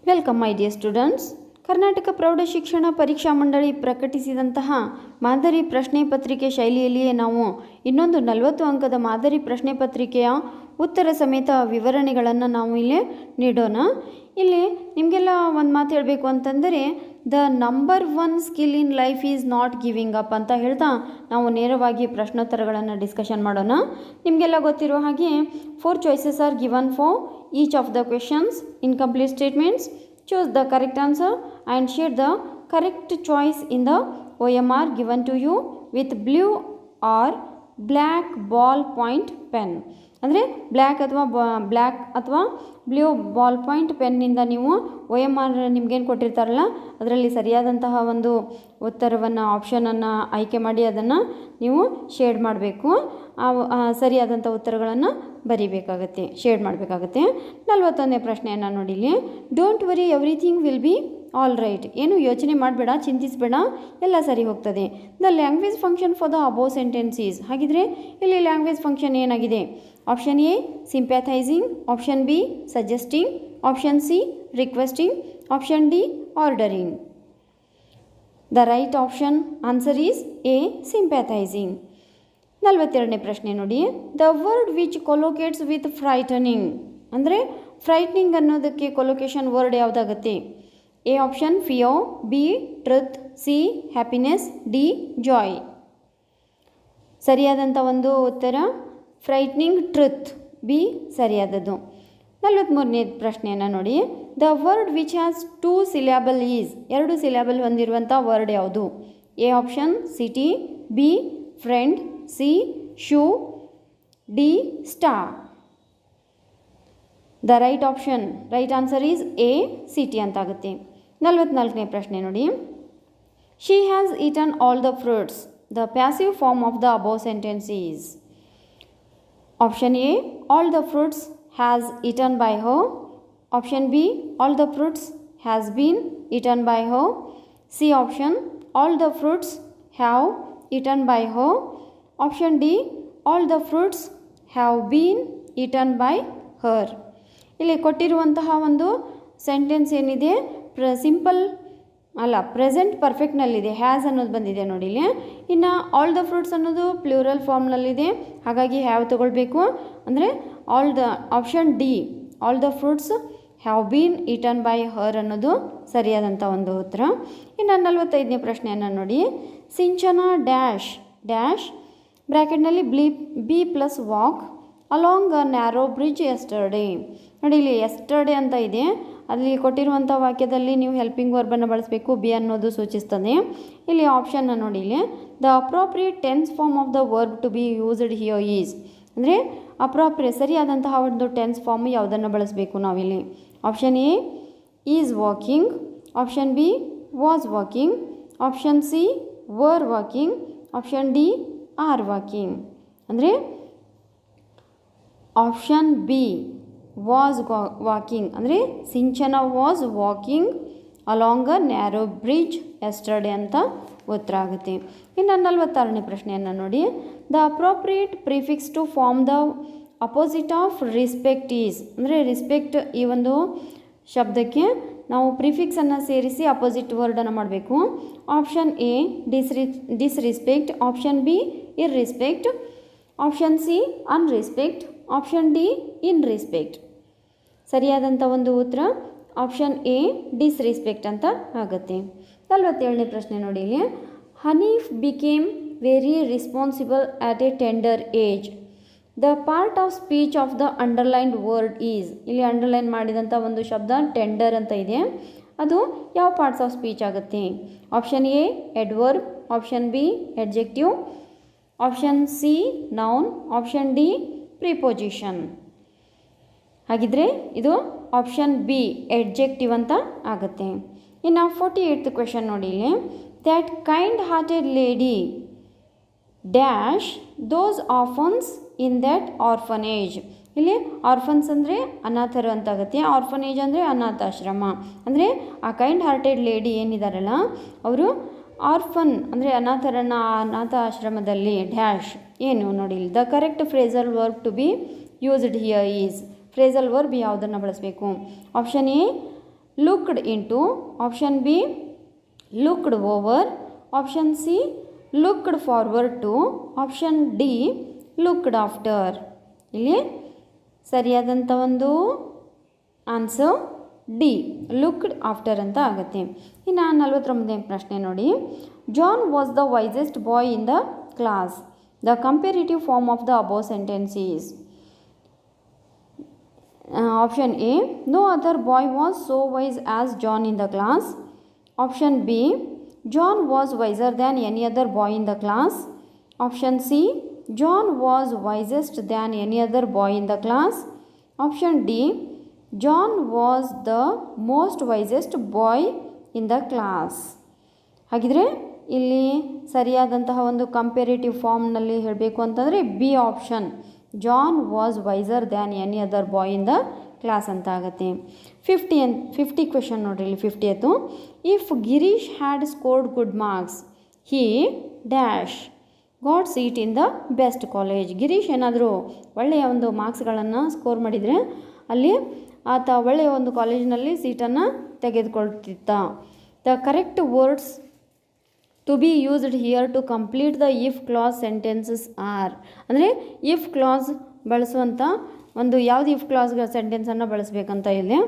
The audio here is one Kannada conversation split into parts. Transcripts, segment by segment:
Welcome my dear students. Karnataka ಪ್ರೌಢಶಿಕ್ಷಣ ಪರೀಕ್ಷಾ ಮಂಡಳಿ ಪ್ರಕಟಿಸಿದಂತಹ ಮಾದರಿ ಪ್ರಶ್ನೆ ಪತ್ರಿಕೆ ಶೈಲಿಯಲ್ಲಿಯೇ ನಾವು ಇನ್ನೊಂದು 40 ಅಂಕದ ಮಾದರಿ ಪ್ರಶ್ನೆ ಪತ್ರಿಕೆಯ ಉತ್ತರ ಸಮೇತ ವಿವರಣೆಗಳನ್ನು ನಾವು ಇಲ್ಲಿ ನೀಡೋಣ. ಇಲ್ಲಿ ನಿಮಗೆಲ್ಲ ಒಂದು ಮಾತು ಹೇಳಬೇಕು ಅಂತಂದರೆ, the number 1 skill in life is not giving up ಅಂತ ಹೇಳ್ತಾ ನಾವು ನೇರವಾಗಿ ಪ್ರಶ್ನೋತ್ತರಗಳನ್ನು ಡಿಸ್ಕಷನ್ ಮಾಡೋಣ. ನಿಮಗೆಲ್ಲ ಗೊತ್ತಿರೋ ಹಾಗೆ 4 choices are given for each of the questions. Incomplete statements, choose the correct answer and share the correct choice in the OMR given to you with blue or black ball point pen. ಅಂದರೆ ಬ್ಲ್ಯಾಕ್ ಅಥವಾ ಬ್ಲೂ ಬಾಲ್ ಪಾಯಿಂಟ್ ಪೆನ್ನಿಂದ ನೀವು OMR ನಿಮಗೇನು ಕೊಟ್ಟಿರ್ತಾರಲ್ಲ ಅದರಲ್ಲಿ ಸರಿಯಾದಂತಹ ಒಂದು ಉತ್ತರವನ್ನು ಆಪ್ಷನನ್ನು ಆಯ್ಕೆ ಮಾಡಿ ಅದನ್ನು ನೀವು ಶೇಡ್ ಮಾಡಬೇಕು. ಸರಿಯಾದಂಥ ಉತ್ತರಗಳನ್ನು ಬರೀಬೇಕಾಗತ್ತೆ, ಶೇಡ್ ಮಾಡಬೇಕಾಗತ್ತೆ. 41ನೇ ಪ್ರಶ್ನೆಯನ್ನು ನೋಡಿಲಿ. Don't worry, everything will be all right. ಏನು ಯೋಚನೆ ಮಾಡಬೇಡ, ಚಿಂತಿಸಬೇಡ, ಎಲ್ಲ ಸರಿ ಹೋಗ್ತದೆ. The language function for the above sentences. ಹಾಗಿದ್ರೆ ಇಲ್ಲಿ ಲ್ಯಾಂಗ್ವೇಜ್ ಫಂಕ್ಷನ್ ಏನಾಗಿದೆ? Option A sympathising, option B suggesting, option C requesting, option D ordering. The right option answer is A sympathising. 42ನೇ ಪ್ರಶ್ನೆ ನೋಡಿ. The word which collocates with frightening. ಅಂದರೆ ಫ್ರೈಟ್ನಿಂಗ್ ಅನ್ನೋದಕ್ಕೆ ಕೊಲೋಕೇಶನ್ ವರ್ಡ್ ಯಾವುದಾಗುತ್ತೆ? A option fear, B truth, C happiness, D Joy. ಸರಿಯಾದಂಥ ಒಂದು ಉತ್ತರ ಫ್ರೈಟ್ನಿಂಗ್, ಟ್ರುತ್, ಬಿ ಸರಿಯಾದದ್ದು. 43ನೇ ಪ್ರಶ್ನೆಯನ್ನು ನೋಡಿ. The word which has 2 syllable is. 2 syllable ಹೊಂದಿರುವಂಥ ವರ್ಡ್ ಯಾವುದು? A option city, B friend, C shoe, D star. The right option, right answer is A city ಅಂತಾಗುತ್ತೆ. 44ನೇ ಪ್ರಶ್ನೆ ನೋಡಿ. She has eaten all the fruits. The passive form of the above sentence is. Option A all the fruits has eaten by her, option B all the fruits has been eaten by Har, C option all the fruits have eaten by her, option D all the fruits have been eaten by ಹರ್. ಇಲ್ಲಿ ಕೊಟ್ಟಿರುವಂತಹ ಒಂದು ಸೆಂಟೆನ್ಸ್ ಏನಿದೆ ಸಿಂಪಲ್ ಅಲ್ಲ, ಪ್ರೆಸೆಂಟ್ ಪರ್ಫೆಕ್ಟ್ನಲ್ಲಿದೆ. ಹ್ಯಾಸ್ ಅನ್ನೋದು ಬಂದಿದೆ ನೋಡಿ ಇಲ್ಲಿ. ಇನ್ನು ಆಲ್ ದ ಫ್ರೂಟ್ಸ್ ಅನ್ನೋದು ಪ್ಲೂರಲ್ ಫಾರ್ಮ್ನಲ್ಲಿದೆ, ಹಾಗಾಗಿ ಹ್ಯಾವ್ ತಗೊಳ್ಬೇಕು. ಅಂದರೆ option D all the fruits have been eaten by her ಅನ್ನೋದು ಸರಿಯಾದಂಥ ಒಂದು ಉತ್ತರ. ಇನ್ನು 45ನೇ ಪ್ರಶ್ನೆಯನ್ನು ನೋಡಿ. ಸಿಂಚನ ಡ್ಯಾಶ್ ಡ್ಯಾಶ್ ಬ್ರ್ಯಾಕೆಟ್ನಲ್ಲಿ be plus walk along a narrow bridge yesterday. ನೋಡಿ ಇಲ್ಲಿ ಎಸ್ಟರ್ಡೇ ಅಂತ ಇದೆ, ಅಲ್ಲಿ ಕೊಟ್ಟಿರುವಂಥ ವಾಕ್ಯದಲ್ಲಿ ನೀವು ಹೆಲ್ಪಿಂಗ್ ವರ್ಬನ್ನು ಬಳಸಬೇಕು. ಬಿ ಅನ್ನೋದು ಸೂಚಿಸ್ತದೆ. ಇಲ್ಲಿ ಆಪ್ಷನ್ನ ನೋಡಿ ಇಲ್ಲಿ. The appropriate tense form of the verb to be used here is. ಅಂದರೆ ಸರಿಯಾದಂತಹ ಒಂದು ಟೆನ್ಸ್ ಫಾರ್ಮ್ ಯಾವುದನ್ನು ಬಳಸಬೇಕು ನಾವಿಲ್ಲಿ? Option A is walking, option B was walking, option C were walking, option D are walking. ಅಂದರೆ ಆಪ್ಷನ್ ಬಿ ವಾಸ್ ವಾಕಿಂಗ್, ಅಂದರೆ Sinchana was walking along a narrow bridge yesterday ಅಂತ ಉತ್ತರ ಆಗುತ್ತೆ. ಇನ್ನು 46ನೇ ಪ್ರಶ್ನೆಯನ್ನು ನೋಡಿ. The appropriate prefix to form the opposite of respect is. ಅಂದರೆ ರಿಸ್ಪೆಕ್ಟ್ ಈ ಒಂದು ಶಬ್ದಕ್ಕೆ ನಾವು ಪ್ರಿಫಿಕ್ಸನ್ನು ಸೇರಿಸಿ ಅಪೋಸಿಟ್ ವರ್ಡನ್ನು ಮಾಡಬೇಕು. Option A disrespect, option B irrespect, option C unrespect, option D in respect. ಸರಿಯಾದಂಥ ಒಂದು ಉತ್ತರ ಆಪ್ಷನ್ ಎ ಡಿಸ್ರಿಸ್ಪೆಕ್ಟ್ ಅಂತ ಆಗುತ್ತೆ. 47ನೇ ಪ್ರಶ್ನೆ ನೋಡಿ ಇಲ್ಲಿ. Hanif became very responsible at a tender age. The part of speech of the underlined word is. ಇಲ್ಲಿ ಅಂಡರ್ಲೈನ್ ಮಾಡಿದಂಥ ಒಂದು ಶಬ್ದ ಟೆಂಡರ್ ಅಂತ ಇದೆ, ಅದು ಯಾವ ಪಾರ್ಟ್ಸ್ ಆಫ್ ಸ್ಪೀಚ್ ಆಗುತ್ತೆ? Option A adverb, option B adjective, option C noun, option D preposition. ಹಾಗಿದ್ರೆ ಇದು ಆಪ್ಷನ್ ಬಿ ಎಡ್ಜೆಕ್ಟಿವ್ ಅಂತ ಆಗುತ್ತೆ. ಇನ್ನು 48th ಕ್ವೆಶನ್ ನೋಡಿ ಇಲ್ಲಿ. That kind hearted lady dash those orphans in that orphanage. ಇಲ್ಲಿ ಆರ್ಫನ್ಸ್ ಅಂದರೆ ಅನಾಥರು ಅಂತ ಆಗುತ್ತೆ, ಆರ್ಫನೇಜ್ ಅಂದರೆ ಅನಾಥಾಶ್ರಮ. ಅಂದರೆ ಆ ಕೈಂಡ್ ಹಾರ್ಟೆಡ್ ಲೇಡಿ ಏನಿದಾರಲ್ಲ ಅವರು ಆರ್ಫನ್ ಅಂದರೆ ಅನಾಥರನ್ನು ಆ ಅನಾಥ ಆಶ್ರಮದಲ್ಲಿ ಡ್ಯಾಶ್ ಏನು ನೋಡಿ. The correct phrasal verb to be used here is. Phrasal verb ಯಾವುದನ್ನು ಬಳಸಬೇಕು? Option A looked into, option B looked over, option C looked forward to, option D looked after. ಇಲ್ಲಿ ಸರಿಯಾದಂಥ ಒಂದು ಆನ್ಸರ್ ಡಿ ಲುಕ್ಡ್ ಆಫ್ಟರ್ ಅಂತ ಆಗುತ್ತೆ. ಇನ್ನು 49ನೇ ಪ್ರಶ್ನೆ ನೋಡಿ. John was the wisest boy in the class. The comparative form of the above sentence is. Option A, no other boy was so wise as John in the class. Option B, John was wiser than any other boy in the class. Option C, John was wisest than any other boy in the class. Option D, John was the most wisest boy in the class. ಹಾಗಿದ್ರೆ ಇಲ್ಲಿ ಸರಿಯಾದಂತಹ ಒಂದು ಕಂಪೇರಿಟಿವ್ ಫಾರ್ಮ್ನಲ್ಲಿ ಹೇಳಬೇಕು ಅಂತಂದರೆ B option, John was wiser than any other boy in the class ಅಂತ ಆಗುತ್ತೆ. 50 ಕ್ವೆಶನ್ ನೋಡಿರಿ ಇಲ್ಲಿ 50th. If Girish had scored good marks he dash got seat in the best college. Girish ಏನಾದರೂ ಒಳ್ಳೆಯ ಒಂದು ಮಾರ್ಕ್ಸ್ಗಳನ್ನು ಸ್ಕೋರ್ ಮಾಡಿದರೆ ಅಲ್ಲಿ ಆತ ಒಳ್ಳೆಯ ಒಂದು ಕಾಲೇಜಿನಲ್ಲಿ ಸೀಟನ್ನು ತೆಗೆದುಕೊಳ್ತಿದ್ದ. The correct words to be used here to complete the if clause sentences are. ಅಂದರೆ ಇಫ್ ಕ್ಲಾಸ್ ಬಳಸುವಂಥ ಒಂದು ಯಾವುದು ಇಫ್ ಕ್ಲಾಸ್ಗಳ ಸೆಂಟೆನ್ಸನ್ನು ಬಳಸಬೇಕಂತ ಇಲ್ಲಿ.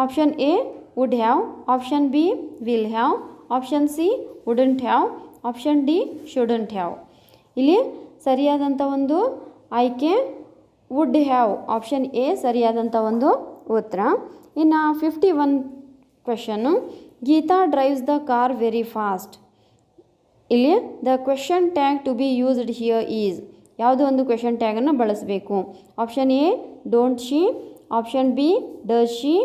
Option A would have, option B will have, option C wouldn't have, option D shouldn't have. ಇಲ್ಲಿ ಸರಿಯಾದಂಥ ಒಂದು ಆಯ್ಕೆ ವುಡ್ ಹ್ಯಾವ್, ಆಪ್ಷನ್ ಎ ಸರಿಯಾದಂಥ ಒಂದು ಉತ್ತರ. ಇನ್ನು 51 question. Geetha drives the car very fast. ಇಲ್ಲಿ the question tag to be used here is. ಯಾವುದೋ ಒಂದು ಕ್ವೆಶನ್ ಟ್ಯಾಗನ್ನು ಬಳಸಬೇಕು. Option A don't she, option B does she,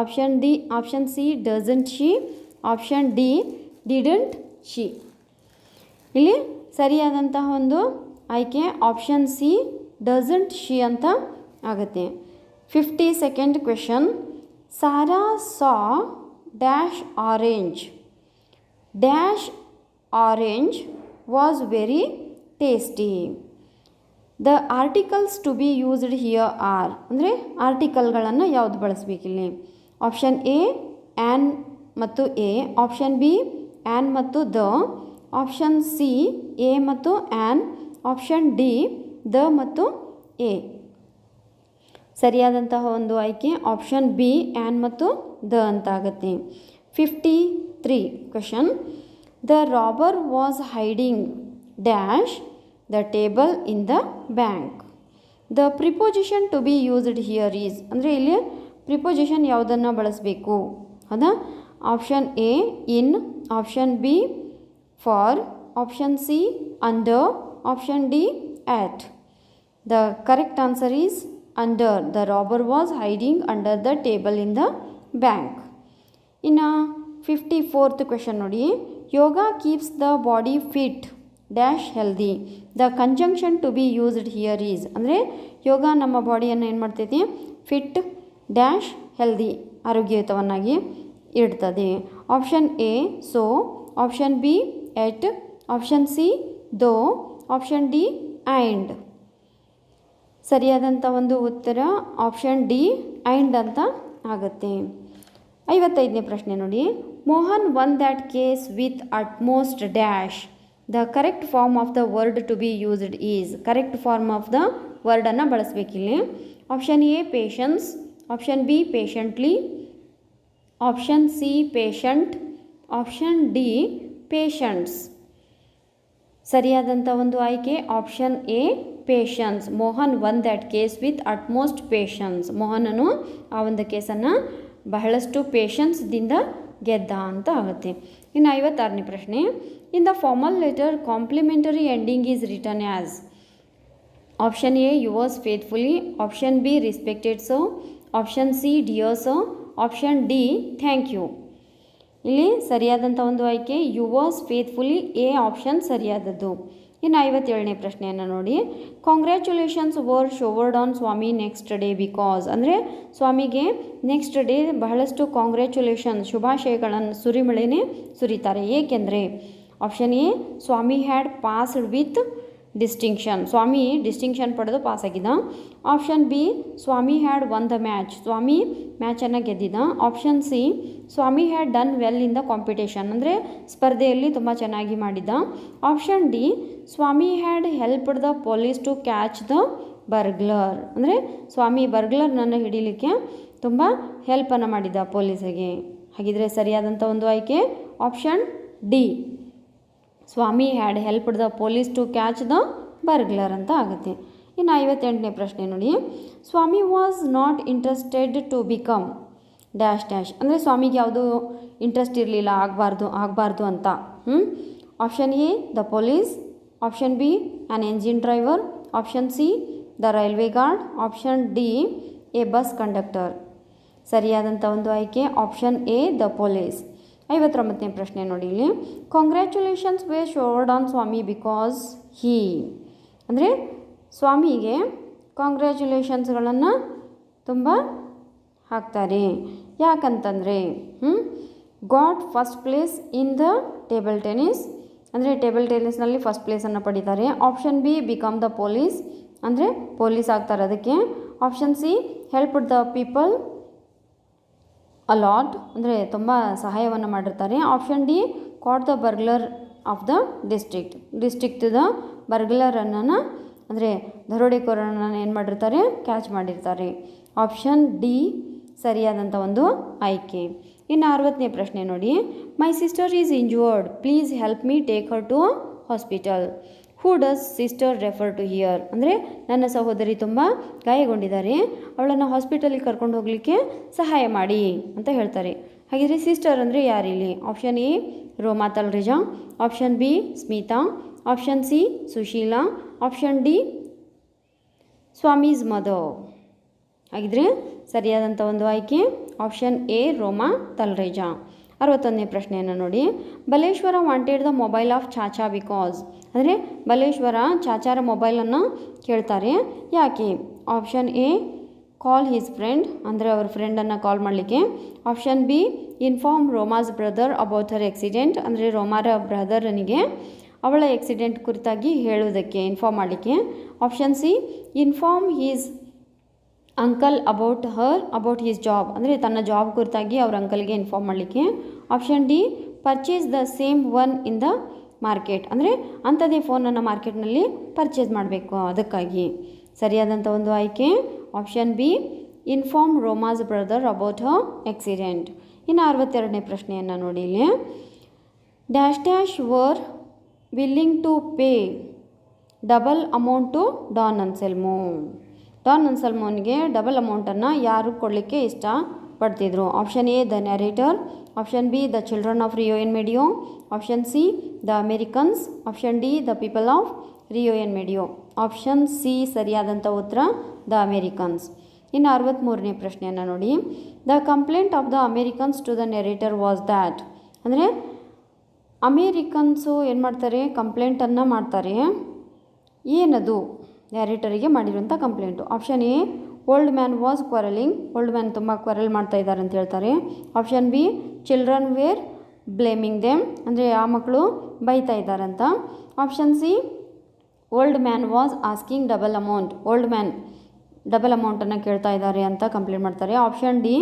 option C doesn't she, option D didn't she. ಇಲ್ಲಿ ಸರಿಯಾದಂತಹ ಒಂದು ಆಯ್ಕೆ ಆಪ್ಷನ್ ಸಿ ಡಸಂಟ್ ಶಿ ಅಂತ ಆಗುತ್ತೆ. 52nd question. Sara saw dash orange. Dash orange was very tasty. The articles to be used here are. ಅಂದರೆ ಆರ್ಟಿಕಲ್ಗಳನ್ನು ಯಾವುದು ಬಳಸಬೇಕಿಲ್ಲಿ. ಆಪ್ಷನ್ ಎ ಆ್ಯನ್ ಮತ್ತು ಎ, ಆಪ್ಷನ್ ಬಿ ಆ್ಯನ್ ಮತ್ತು ದ, ಆಪ್ಷನ್ ಸಿ ಎ ಮತ್ತು ಆ್ಯನ್, ಆಪ್ಷನ್ ಡಿ ದ ಮತ್ತು ಎ. ಸರಿಯಾದಂತಹ ಒಂದು ಆಯ್ಕೆ ಆಪ್ಷನ್ ಬಿ ಆ್ಯನ್ ಮತ್ತು ದ ಅಂತ ಆಗುತ್ತೆ. 53 question. The robber was hiding dash the table in the bank. The preposition to be used here is. ಅಂದರೆ ಇಲ್ಲಿ ಪ್ರಿಪೋಸಿಷನ್ ಯಾವುದನ್ನು ಬಳಸಬೇಕು ಹೌದಾ. Option A in, option B for, option C under, option D at. The correct answer is under. The robber was hiding under the table in the bank. In 54th question ನೋಡಿ. Yoga keeps the body fit dash healthy. The conjunction to be used here is. ಅಂದರೆ ಯೋಗ ನಮ್ಮ ಬಾಡಿಯನ್ನು ಏನು ಮಾಡ್ತೈತಿ ಫಿಟ್ ಡ್ಯಾಶ್ ಹೆಲ್ದಿ ಆರೋಗ್ಯಯುತವನ್ನಾಗಿ ಇಡ್ತದೆ. Option A so, option B at, option C ದೋ, ಆಪ್ಷನ್ ಡಿ ಆ್ಯಂಡ್. ಸರಿಯಾದಂಥ ಒಂದು ಉತ್ತರ ಆಪ್ಷನ್ ಡಿ ಆ್ಯಂಡ್ ಅಂತ ಆಗುತ್ತೆ. 55ನೇ ಪ್ರಶ್ನೆ ನೋಡಿ. Mohan won that case with utmost dash. The correct form of the word to be used is. Correct form of the ವರ್ಡನ್ನು ಬಳಸಬೇಕಿಲ್ಲಿ. Option A patience, option B patiently, option C patient, option D patients. ಸರಿಯಾದಂಥ ಒಂದು ಆಯ್ಕೆ option A patience. Mohan won that case with utmost patience. ಮೋಹನನು ಆ ಒಂದು ಕೇಸನ್ನು ಬಹಳಷ್ಟು ಪೇಷನ್ಸ್ದಿಂದ ಗೆದ್ದ ಅಂತ ಆಗುತ್ತೆ. ಇನ್ನು 56ನೇ ಪ್ರಶ್ನೆ. In the formal letter complimentary ending is written as. Option A yours faithfully, option B respected so, option C dear so, option D thank you. ಇಲ್ಲಿ ಸರಿಯಾದಂಥ ಒಂದು ಆಯ್ಕೆ ಯುವರ್ಸ್ ಫೇತ್ಫುಲಿ ಎ ಆಪ್ಷನ್ ಸರಿಯಾದದ್ದು. ಇನ್ನು 57ನೇ ಪ್ರಶ್ನೆಯನ್ನು ನೋಡಿ. Congratulations were showered on Swami next day because. ಅಂದರೆ ಸ್ವಾಮಿಗೆ ನೆಕ್ಸ್ಟ್ ಡೇ ಬಹಳಷ್ಟು ಕಾಂಗ್ರ್ಯಾಚುಲೇಷನ್ ಶುಭಾಶಯಗಳನ್ನು ಸುರಿಮಳೆನೇ ಸುರಿತಾರೆ. ಏಕೆಂದರೆ option A Swami had passed with distinction, Swami distinction ಪಡೆದು ಪಾಸಾಗಿದ್ದ. Option B Swami had won the match, Swami ಮ್ಯಾಚನ್ನು ಗೆದ್ದಿದ್ದ. Option C Swami had done well in the competition, ಅಂದರೆ ಸ್ಪರ್ಧೆಯಲ್ಲಿ ತುಂಬ ಚೆನ್ನಾಗಿ ಮಾಡಿದ್ದ. Option D Swami had helped the police to catch the burglar, ಅಂದರೆ ಸ್ವಾಮಿ ಬರ್ಗ್ಲರ್ನನ್ನು ಹಿಡೀಲಿಕ್ಕೆ ತುಂಬ ಹೆಲ್ಪನ್ನು ಮಾಡಿದ್ದ ಪೊಲೀಸರಿಗೆ. ಹಾಗಿದ್ರೆ ಸರಿಯಾದಂಥ ಒಂದು ಆಯ್ಕೆ option D, Swami had helped the police to catch the burglar ಅಂತ ಆಗುತ್ತೆ. ಇನ್ನು 58ನೇ ಪ್ರಶ್ನೆ ನೋಡಿ, Swami was not interested to become dash dash, ಅಂದರೆ ಸ್ವಾಮಿಗೆ ಯಾವುದು ಇಂಟ್ರೆಸ್ಟ್ ಇರಲಿಲ್ಲ, ಆಗಬಾರ್ದು ಅಂತ. Option A the police, option B an engine driver, option C the railway guard, option D a bus conductor. ಸರಿಯಾದಂಥ ಒಂದು ಆಯ್ಕೆ ಆಪ್ಷನ್ ಎ ದ ಪೊಲೀಸ್. 59ನೇ ಪ್ರಶ್ನೆ ನೋಡಿ ಇಲ್ಲಿ, congratulations were showered on Swami because he, ಅಂದರೆ ಸ್ವಾಮಿಗೆ ಕಾಂಗ್ರ್ಯಾಚುಲೇಷನ್ಸ್ಗಳನ್ನು ತುಂಬ ಹಾಕ್ತಾರೆ, ಯಾಕಂತಂದರೆ got first place in the table tennis, ಅಂದರೆ ಟೇಬಲ್ ಟೆನ್ನಿಸ್ನಲ್ಲಿ ಫಸ್ಟ್ ಪ್ಲೇಸನ್ನು ಪಡೀತಾರೆ. Option B become the police, ಅಂದರೆ ಪೊಲೀಸ್ ಆಗ್ತಾರೆ ಅದಕ್ಕೆ. Option C help the people a lot, ಅಂದರೆ ತುಂಬ ಸಹಾಯವನ್ನು ಮಾಡಿರ್ತಾರೆ. Option D caught the burglar of the ಡಿಸ್ಟ್ರಿಕ್ಟ್ದ ಬರ್ಗ್ಲರನ್ನು, ಅಂದರೆ ದರೋಡೆಕೋರರನ್ನು ಏನು ಮಾಡಿರ್ತಾರೆ, ಕ್ಯಾಚ್ ಮಾಡಿರ್ತಾರೆ. ಆಪ್ಷನ್ ಡಿ ಸರಿಯಾದಂಥ ಒಂದು ಆಯ್ಕೆ. ಇನ್ನು 60ನೇ ಪ್ರಶ್ನೆ ನೋಡಿ, my sister is injured, please help me take her to hospital. Who does sister refer to here, ಅಂದರೆ ನನ್ನ ಸಹೋದರಿ ತುಂಬ ಗಾಯಗೊಂಡಿದ್ದಾರೆ, ಅವಳನ್ನು ಹಾಸ್ಪಿಟಲಿಗೆ ಕರ್ಕೊಂಡು ಹೋಗಲಿಕ್ಕೆ ಸಹಾಯ ಮಾಡಿ ಅಂತ ಹೇಳ್ತಾರೆ. ಹಾಗಿದ್ರೆ ಸಿಸ್ಟರ್ ಅಂದರೆ ಯಾರಿಲ್ಲಿ? Option A Roma Talreja, option B Smita, option C Sushila, option D Swami's mother. ಹಾಗಿದ್ರೆ ಸರಿಯಾದಂಥ ಒಂದು ಆಯ್ಕೆ ಆಪ್ಷನ್ ಎ ರೋಮಾ ತಲ್ರೇಜಾ. 61ನೇ ಪ್ರಶ್ನೆಯನ್ನು ನೋಡಿ, Baleshwar wanted the mobile of Chacha because, ಅಂದರೆ ಬಲೇಶ್ವರ ಚಾಚಾರ ಮೊಬೈಲನ್ನು ಕೇಳ್ತಾರೆ, ಯಾಕೆ? Option A call his friend, ಅಂದರೆ ಅವ್ರ ಫ್ರೆಂಡನ್ನು ಕಾಲ್ ಮಾಡಲಿಕ್ಕೆ. Option B inform Roma's brother about her accident, ಅಂದರೆ ರೋಮಾರ ಬ್ರದರನಿಗೆ ಅವಳ ಆಕ್ಸಿಡೆಂಟ್ ಕುರಿತಾಗಿ ಹೇಳುವುದಕ್ಕೆ, ಇನ್ಫಾರ್ಮ್ ಮಾಡಲಿಕ್ಕೆ. Option C inform his uncle about his job, ಅಂದರೆ ತನ್ನ ಜಾಬ್ ಕುರಿತಾಗಿ ಅವ್ರ ಅಂಕಲ್ಗೆ ಇನ್ಫಾರ್ಮ್ ಮಾಡಲಿಕ್ಕೆ. Option D purchase the same one in the market, ಅಂದರೆ ಅಂಥದ್ದೇ ಫೋನನ್ನು ಮಾರ್ಕೆಟ್ನಲ್ಲಿ ಪರ್ಚೇಸ್ ಮಾಡಬೇಕು ಅದಕ್ಕಾಗಿ. ಸರಿಯಾದಂಥ ಒಂದು ಆಯ್ಕೆ option B inform Roma's brother about her accident. ಇನ್ನು 62ನೇ ಪ್ರಶ್ನೆಯನ್ನು ನೋಡಿ ಇಲ್ಲಿ, dash dash were willing to pay double amount to Don Anselmo. Don ಅನ್ಸೆಲ್ಮೋನಿಗೆ ಡಬಲ್ ಅಮೌಂಟನ್ನು ಯಾರು ಕೊಡಲಿಕ್ಕೆ ಇಷ್ಟಪಡ್ತಿದ್ರು? Option A the narrator, option B the children of Rio en Medio, option C the Americans, option D the people of Rio en Medio. Option C ಸರಿಯಾದಂಥ ಉತ್ತರ ದ ಅಮೇರಿಕನ್ಸ್. ಇನ್ನು 63ನೇ ಪ್ರಶ್ನೆಯನ್ನು ನೋಡಿ, the complaint of the Americans to the narrator was that, ಅಂದರೆ ಅಮೇರಿಕನ್ಸು ಏನು ಮಾಡ್ತಾರೆ, ಕಂಪ್ಲೇಂಟನ್ನು ಮಾಡ್ತಾರೆ, ಏನದು ನ್ಯಾರೇಟರಿಗೆ ಮಾಡಿರುವಂಥ complaint? Option A old man was quarrelling, old man ತುಂಬ ಕ್ವಾರಲ್ ಮಾಡ್ತಾ ಇದ್ದಾರೆ ಅಂತ ಹೇಳ್ತಾರೆ. Option B children were blaming them, ಅಂದರೆ ಆ ಮಕ್ಕಳು ಬೈತಾ ಇದ್ದಾರಂತ. Option C old man was asking double amount, old man double ಅಮೌಂಟನ್ನು ಕೇಳ್ತಾ ಇದ್ದಾರೆ ಅಂತ ಕಂಪ್ಲೇಂಟ್ ಮಾಡ್ತಾರೆ. Option D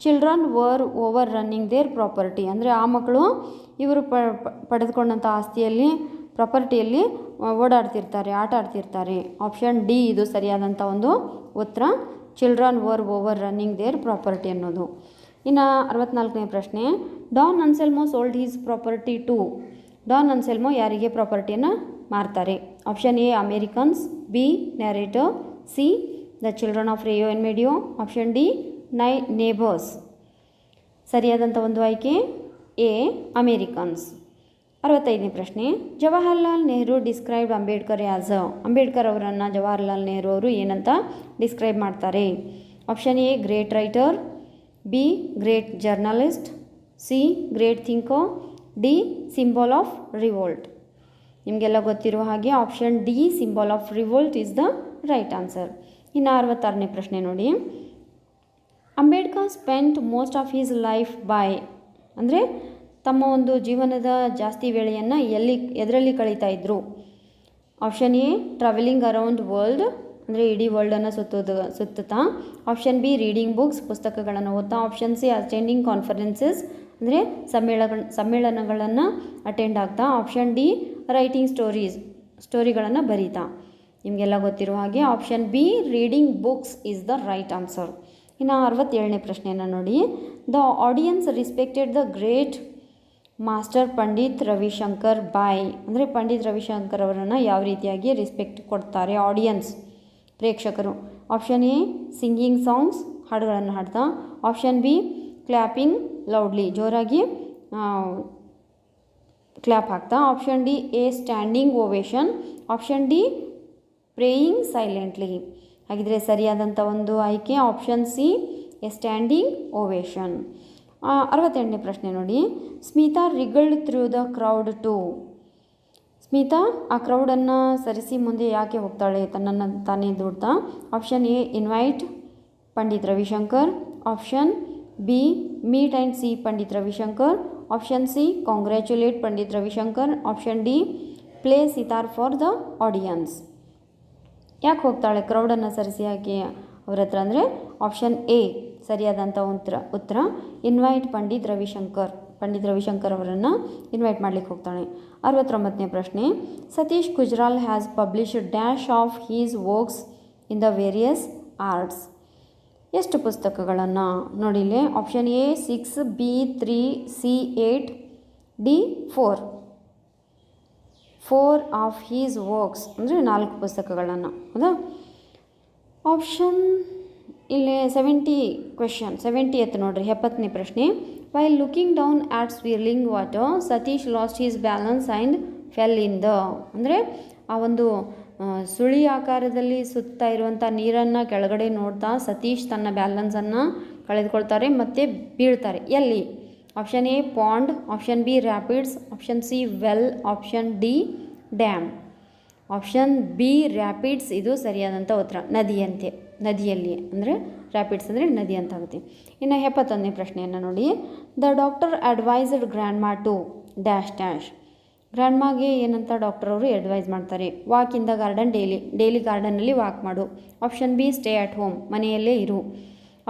children were overrunning their property, ಅಂದರೆ ಆ ಮಕ್ಕಳು ಇವರು ಪಡೆದುಕೊಂಡಂಥ ಆಸ್ತಿಯಲ್ಲಿ ಪ್ರಾಪರ್ಟಿಯಲ್ಲಿ ಓಡಾಡ್ತಿರ್ತಾರೆ, ಆಟ ಆಡ್ತಿರ್ತಾರೆ. ಆಪ್ಷನ್ ಡಿ ಇದು ಸರಿಯಾದಂಥ ಒಂದು ಉತ್ತರ, children were overrunning their property ಅನ್ನೋದು. ಇನ್ನು 64ನೇ ಪ್ರಶ್ನೆ, Don Anselmo sold his property to, Don Anselmo ಯಾರಿಗೆ ಪ್ರಾಪರ್ಟಿಯನ್ನು ಮಾರ್ತಾರೆ? Option A Americans, B narrator, C the children of Rio en Medio, option D neighbours. ಸರಿಯಾದಂಥ ಒಂದು ಆಯ್ಕೆ ಎ ಅಮೇರಿಕನ್ಸ್. 65ನೇ ಪ್ರಶ್ನೆ, Jawaharlal Nehru described Ambedkar as a, Ambedkar ಅವರನ್ನು ಜವಾಹರ್ಲಾಲ್ ನೆಹರು ಅವರು ಏನಂತ ಡಿಸ್ಕ್ರೈಬ್ ಮಾಡ್ತಾರೆ? Option A great writer, B great journalist, C great thinker, D symbol of revolt. ನಿಮಗೆಲ್ಲ ಗೊತ್ತಿರುವ ಹಾಗೆ option D symbol of revolt is the right answer. ಇನ್ನು 66ನೇ ಪ್ರಶ್ನೆ ನೋಡಿ, Ambedkar spent most of his life by, ಅಂದರೆ ತಮ್ಮ ಒಂದು ಜೀವನದ ಜಾಸ್ತಿ ವೇಳೆಯನ್ನು ಎದರಲ್ಲಿ ಕಳೀತಾ ಇದ್ದರು? Option A travelling around world, ಅಂದರೆ ಇಡೀ ವರ್ಲ್ಡನ್ನು ಸುತ್ತುತ್ತಾ. ಆಪ್ಷನ್ ಬಿ ರೀಡಿಂಗ್ ಬುಕ್ಸ್, ಪುಸ್ತಕಗಳನ್ನು ಓದ್ತಾ. ಆಪ್ಷನ್ ಸಿ ಅಟೆಂಡಿಂಗ್ ಕಾನ್ಫರೆನ್ಸಸ್, ಅಂದರೆ ಸಮ್ಮೇಳನಗಳನ್ನು ಅಟೆಂಡ್ ಆಗ್ತಾ. ಆಪ್ಷನ್ ಡಿ ರೈಟಿಂಗ್ ಸ್ಟೋರಿಗಳನ್ನು ಬರೀತಾ. ನಿಮಗೆಲ್ಲ ಗೊತ್ತಿರುವ ಹಾಗೆ option B reading books is the right answer. ಇನ್ನು 67ನೇ ಪ್ರಶ್ನೆಯನ್ನು ನೋಡಿ. The audience respected the great master Pandit Ravi Shankar by, ಅಂದರೆ ಪಂಡಿತ್ ರವಿಶಂಕರ್ ಅವರನ್ನು ಯಾವ ರೀತಿಯಾಗಿ ರೆಸ್ಪೆಕ್ಟ್ ಕೊಡ್ತಾರೆ ಆಡಿಯನ್ಸ್, ಪ್ರೇಕ್ಷಕರು. ಆಪ್ಷನ್ ಎ ಸಿಂಗಿಂಗ್ ಸಾಂಗ್ಸ್, ಹಾಡುಗಳನ್ನು ಹಾಡ್ತಾ. ಆಪ್ಷನ್ ಬಿ ಕ್ಲ್ಯಾಪಿಂಗ್ ಲೌಡ್ಲಿ, ಜೋರಾಗಿ ಕ್ಲ್ಯಾಪ್ ಹಾಕ್ತಾ. Option D a standing ovation. Option D praying silently. ಹಾಗಿದ್ರೆ ಸರಿಯಾದಂಥ ಒಂದು ಆಯ್ಕೆ option C a standing ovation. 68ನೇ ಪ್ರಶ್ನೆ ನೋಡಿ. Smita wriggled through the crowd to, Smita ಆ ಕ್ರೌಡನ್ನು ಸರಿಸಿ ಮುಂದೆ ಯಾಕೆ ಹೋಗ್ತಾಳೆ ತನ್ನನ್ನು ತಾನೇ ದೂಡ್ತಾ. Option A invite Pandit Ravi Shankar. Option B meet and see Pandit Ravi Shankar. Option C congratulate Pandit Ravi Shankar. Option D play sitar for the audience. ಯಾಕೆ ಹೋಗ್ತಾಳೆ ಕ್ರೌಡನ್ನು ಸರಿಸಿ ಯಾಕೆ ಅವ್ರ ಹತ್ರ ಅಂದರೆ ಆಪ್ಷನ್ ಎ ಸರಿಯಾದಂಥ ಉತ್ತರ ಇನ್ವೈಟ್ ಪಂಡಿತ್ ರವಿಶಂಕರ್ ಅವರನ್ನು ಇನ್ವೈಟ್ ಮಾಡಲಿಕ್ಕೆ ಹೋಗ್ತಾಳೆ. 69ನೇ ಪ್ರಶ್ನೆ. Satish Gujral has published dash of his works in the various arts. ಎಷ್ಟು ಪುಸ್ತಕಗಳನ್ನು ನೋಡಿಲೆ. Option A 6, B 3, C 8, D 4 of his works, ಅಂದರೆ 4 ಪುಸ್ತಕಗಳನ್ನು, ಹೌದಾ. ಆಪ್ಷನ್ ಇಲ್ಲಿ 70th ನೋಡ್ರಿ, 70ನೇ ಪ್ರಶ್ನೆ. While looking down at swirling water Satish lost his balance and fell in the, ಅಂದರೆ ಆ ಒಂದು ಸುಳಿ ಆಕಾರದಲ್ಲಿ ಸುತ್ತಾ ಇರುವಂಥ ನೀರನ್ನು ಕೆಳಗಡೆ ನೋಡ್ತಾ ಸತೀಶ್ ತನ್ನ ಬ್ಯಾಲೆನ್ಸನ್ನು ಕಳೆದುಕೊಳ್ತಾರೆ ಮತ್ತು ಬೀಳ್ತಾರೆ. ಎಲ್ಲಿ. Option A pond. Option B rapids. Option C well. Option D dam. Option B rapids ಇದು ಸರಿಯಾದಂಥ ಉತ್ತರ. ನದಿಯಲ್ಲಿ ಅಂದರೆ ರ್ಯಾಪಿಡ್ಸ್ ಅಂದರೆ ನದಿ ಅಂತ ಆಗುತ್ತೆ. ಇನ್ನು 71ನೇ ಪ್ರಶ್ನೆಯನ್ನು ನೋಡಿ. The doctor advised grandma to dash dash. ಗ್ರ್ಯಾಂಡ್ ಮಾಗೆ ಏನಂತ ಡಾಕ್ಟರ್ ಅವರು ಅಡ್ವೈಸ್ ಮಾಡ್ತಾರೆ. Walk in the garden daily ಗಾರ್ಡನ್ನಲ್ಲಿ ವಾಕ್ ಮಾಡು. Option B stay at home, ಮನೆಯಲ್ಲೇ ಇರು.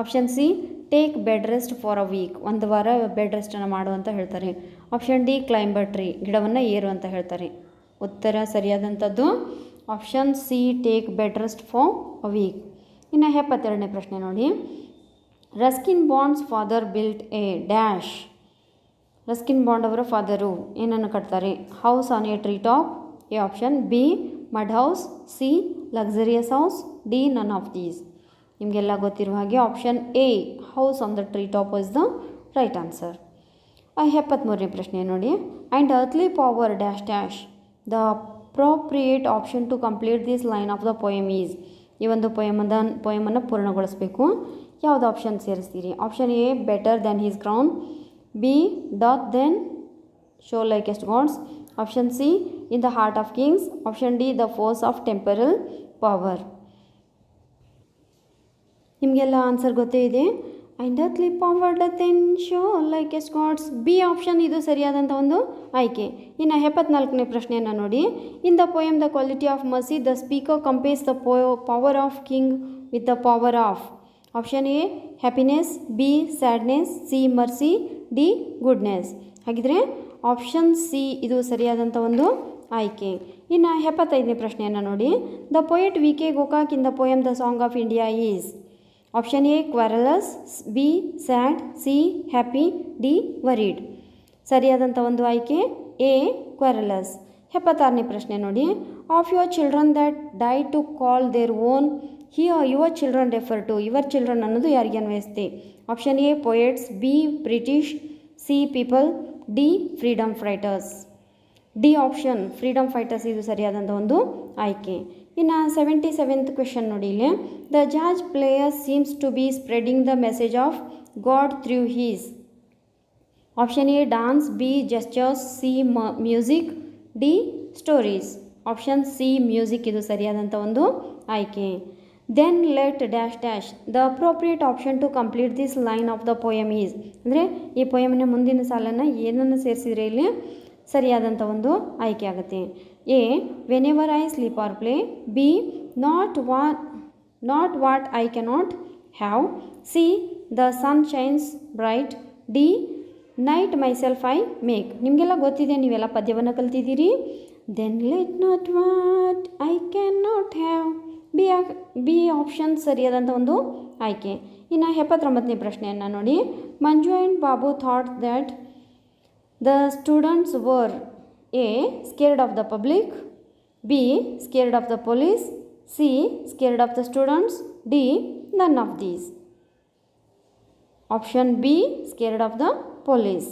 Option C take bed rest for a week, ಒಂದು ವಾರ ಬೆಡ್ ರೆಸ್ಟನ್ನು ಮಾಡು ಅಂತ ಹೇಳ್ತಾರೆ. Option D climb a tree, ಗಿಡವನ್ನು ಏರು ಅಂತ ಹೇಳ್ತಾರೆ. ಉತ್ತರ ಸರಿಯಾದಂಥದ್ದು option C take bed rest for a week. ಇನ್ನು 72ನೇ ಪ್ರಶ್ನೆ ನೋಡಿ. Ruskin Bond's father built a dash. Ruskin Bond ಅವರ ಫಾದರು ಏನನ್ನು ಕಟ್ತಾರೆ. House on a tree top. A option. B mud house. C luxurious house. D none of these. ನಿಮಗೆಲ್ಲ ಗೊತ್ತಿರುವ ಹಾಗೆ option A house on the tree top is the right answer. 73ನೇ ಪ್ರಶ್ನೆ ನೋಡಿ. And earthly power dash dash the appropriate option to complete this line of the poem is. ಈ ಒಂದು ಪೊಯಮನ್ನು ಪೂರ್ಣಗೊಳಿಸಬೇಕು. ಯಾವುದು option ಸೇರಿಸ್ತೀರಿ. Option A better than his crown. B doth then show likest gods. Option C in the heart of kings. Option D the force of temporal power. ನಿಮಗೆಲ್ಲ ಆನ್ಸರ್ ಗೊತ್ತೇ ಇದೆ. And earthly power then show likest gods. B option ಇದು ಸರಿಯಾದಂಥ ಒಂದು ಆಯ್ಕೆ. ಇನ್ನು 74ನೇ ಪ್ರಶ್ನೆಯನ್ನು ನೋಡಿ. In the poem the quality of mercy the speaker compares the power of king with the power of. Option A happiness. B sadness. C mercy. D goodness. ಹಾಗಿದ್ರೆ ಆಪ್ಷನ್ ಸಿ ಇದು ಸರಿಯಾದಂಥ ಒಂದು ಆಯ್ಕೆ. ಇನ್ನು 75ನೇ ಪ್ರಶ್ನೆಯನ್ನು ನೋಡಿ. The poet V K Gokak in the poem the song of India is. Option A querulous. B sad. C happy. D worried. ಸರಿಯಾದಂಥ ಒಂದು ಆಯ್ಕೆ ಎ ಕ್ವಾರಲಸ್. 76ನೇ ಪ್ರಶ್ನೆ ನೋಡಿ. Of your children that die to call their own here your children refer to. Your children ಅನ್ನೋದು ಯಾರಿಗೆ ಅನ್ವಯಿಸುತ್ತೆ. Option A poets. B British. C people. D freedom fighters. D option freedom fighters ಇದು ಸರಿಯಾದಂಥ ಒಂದು ಆಯ್ಕೆ. ಇನ್ನು 77th ಕ್ವೆಶನ್ ನೋಡಿ ಇಲ್ಲಿ. The jazz player seems to be spreading the message of God through his. Option A dance. B gestures. C music. D stories. Option C music ಇದು ಸರಿಯಾದಂಥ ಒಂದು ಆಯ್ಕೆ. Then let dash dash the appropriate option to complete this line of the poem is. ಅಂದರೆ ಈ ಪೊಯಮ್ನ ಮುಂದಿನ ಸಾಲನ್ನು ಏನನ್ನು ಸೇರಿಸಿದರೆ ಇಲ್ಲಿ ಸರಿಯಾದಂಥ ಒಂದು ಆಯ್ಕೆ ಆಗುತ್ತೆ. A. Whenever I sleep or play. B. Not what I cannot have. C. The sun shines bright. D. Night myself I make. ನಿಮಗೆಲ್ಲ ಗೊತ್ತಿದೆ, ನೀವೆಲ್ಲ ಪದ್ಯವನ್ನು ಕಲ್ತಿದ್ದೀರಿ. Then let not what I cannot have. B option ಸರಿಯಾದಂಥ ಒಂದು ಆಯ್ಕೆ. ಇನ್ನು 79ನೇ ಪ್ರಶ್ನೆಯನ್ನು ನೋಡಿ. Manju and Babu thought that the students were A. Scared of the public. B. Scared of the police. C. Scared of the students. D. None of these. Option B. Scared of the police.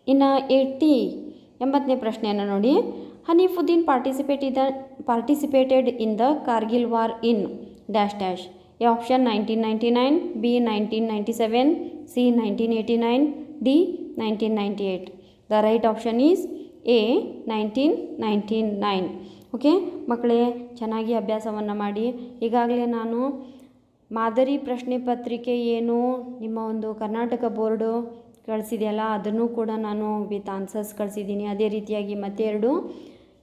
ಇನ್ನು 80ನೇ ಪ್ರಶ್ನೆಯನ್ನು ನೋಡಿ. Hanifuddin participated in the Kargil war in dash dash. A option 1999, B 1997, C 1989, D 1998. The right option is A 1999. Okay ಮಕ್ಕಳೇ, ಚೆನ್ನಾಗಿ ಅಭ್ಯಾಸವನ್ನು ಮಾಡಿ. ಈಗಾಗಲೇ ನಾನು ಮಾದರಿ ಪ್ರಶ್ನೆ ಪತ್ರಿಕೆ ಏನು ನಿಮ್ಮ ಒಂದು ಕರ್ನಾಟಕ ಬೋರ್ಡು ಕಳಿಸಿದೆಯಲ್ಲ, ಅದನ್ನು ಕೂಡ ನಾನು ವಿತ್ ಆನ್ಸರ್ಸ್ ಕಳಿಸಿದ್ದೀನಿ. ಅದೇ ರೀತಿಯಾಗಿ ಮತ್ತೆ 2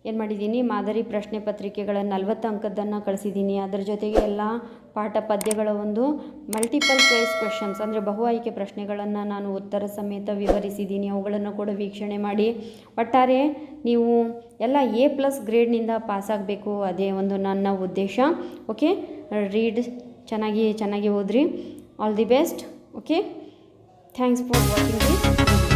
ಏನು ಮಾಡಿದ್ದೀನಿ, ಮಾದರಿ ಪ್ರಶ್ನೆ ಪತ್ರಿಕೆಗಳ 40 ಅಂಕದ್ದನ್ನು ಕಳಿಸಿದ್ದೀನಿ. ಅದರ ಜೊತೆಗೆ ಎಲ್ಲ ಪಾಠ ಪದ್ಯಗಳ ಒಂದು ಮಲ್ಟಿಪಲ್ ಚಾಯ್ಸ್ ಕ್ವೆಶನ್ಸ್ ಅಂದರೆ ಬಹು ಆಯ್ಕೆ ಪ್ರಶ್ನೆಗಳನ್ನು ನಾನು ಉತ್ತರ ಸಮೇತ ವಿವರಿಸಿದ್ದೀನಿ. ಅವುಗಳನ್ನು ಕೂಡ ವೀಕ್ಷಣೆ ಮಾಡಿ. ಒಟ್ಟಾರೆ ನೀವು ಎಲ್ಲ A+ ಗ್ರೇಡ್ನಿಂದ ಪಾಸಾಗಬೇಕು, ಅದೇ ಒಂದು ನನ್ನ ಉದ್ದೇಶ. ಓಕೆ, ರೀಡ್ ಚೆನ್ನಾಗಿ ಓದ್ರಿ. All the best. Okay, thanks for watching this.